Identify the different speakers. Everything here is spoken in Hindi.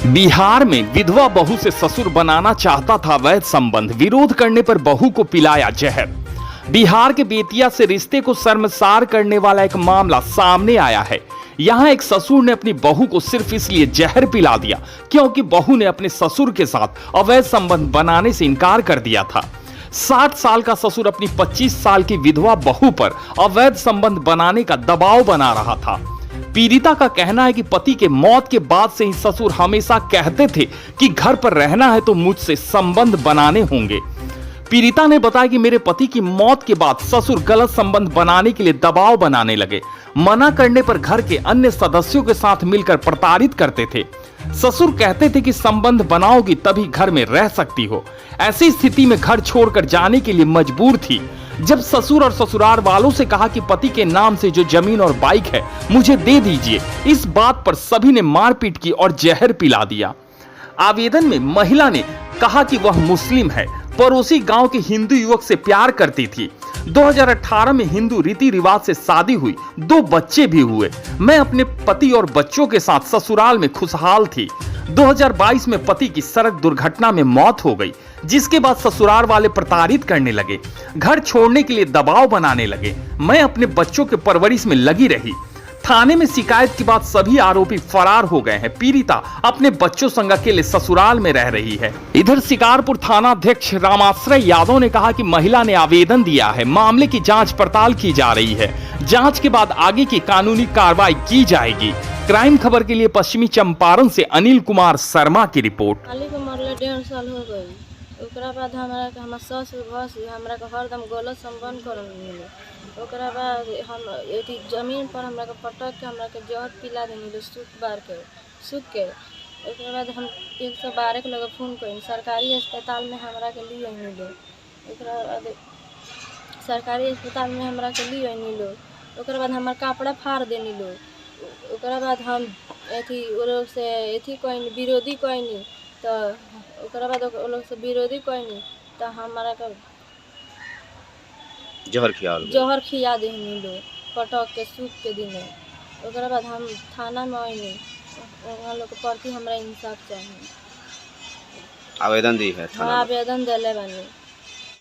Speaker 1: बिहार में विधवा बहू से ससुर बनाना चाहता था वैध संबंध, विरोध करने पर बहू को पिलाया जहर। बिहार के बेतिया से रिश्ते को शर्मसार करने वाला एक मामला सामने आया है। यहां एक ससुर ने अपनी बहू को सिर्फ इसलिए जहर पिला दिया क्योंकि बहू ने अपने ससुर के साथ अवैध संबंध बनाने से इनकार कर दिया था। 60 साल का ससुर अपनी 25 साल की विधवा बहू पर अवैध संबंध बनाने का दबाव बना रहा था। पीड़िता का कहना है कि पति के मौत के बाद से ही ससुर हमेशा कहते थे कि घर पर रहना है तो मुझसे संबंध बनाने होंगे। पीड़िता ने बताया कि मेरे पति की मौत के बाद ससुर गलत संबंध बनाने के लिए दबाव बनाने लगे। मना करने पर घर के अन्य सदस्यों के साथ मिलकर प्रताड़ित करते थे। ससुर कहते थे कि संबंध बनाओगी तभी घर में रह सकती हो। ऐसी स्थिति में घर छोड़कर जाने के लिए मजबूर थी। जब ससुर और ससुराल वालों से कहा कि पति के नाम से जो जमीन और बाइक है मुझे दे दीजिए, इस बात पर सभी ने मारपीट की और जहर पिला दिया। आवेदन में महिला ने कहा कि वह मुस्लिम है, पड़ोसी गांव के हिंदू युवक से प्यार करती थी। 2018 में हिंदू रीति रिवाज से शादी हुई, 2 बच्चे भी हुए। मैं अपने पति और बच्चों के साथ ससुराल में खुशहाल थी। 2022 में पति की सड़क दुर्घटना में मौत हो गई, जिसके बाद ससुराल वाले प्रताड़ित करने लगे, घर छोड़ने के लिए दबाव बनाने लगे। मैं अपने बच्चों के परवरिश में लगी रही। थाने में शिकायत के बाद सभी आरोपी फरार हो गए हैं। पीड़िता अपने बच्चों संग अकेले ससुराल में रह रही है। इधर शिकारपुर थाना अध्यक्ष रामाश्रय यादव ने कहा कि महिला ने आवेदन दिया है, मामले की जांच पड़ताल की जा रही है। जांच के बाद आगे की कानूनी कार्रवाई की जाएगी। क्राइम खबर के लिए पश्चिमी चंपारण से अनिल कुमार शर्मा की रिपोर्ट।
Speaker 2: 1.5 साल हो गए। ओकरा बाद हमर सास बस हमरा के हरदम गलत संबंध करल मिले। ओकरा बाद हम एती जमीन पर हमरा के पटक के हमरा के जहर पिला देनी सूख के। ओकरा बाद हम 112 के लगे फोन करी, सरकारी अस्पताल में हमरा के लिए मिले। ओकरा बाद सरकारी अस्पताल में हमरा के लिए मिलो। ओकरा बाद हमर कपड़ा फाड़ देनी लो। ओकरा बाद हम ओ लोग से कोई विरोधी कोई नहीं, तो ओकरा बाद ओ लोग से विरोधी कोई नहीं, तो हमारा का जहर खिया दे लोग पटक के सूख के दिन। ओकरा बाद हम थाना में आईनी, वहाँ लोग के प्रति हमरा इंसाफ चाहिए।
Speaker 3: आवेदन दी है थाना में?
Speaker 2: आवेदन दिले बानी।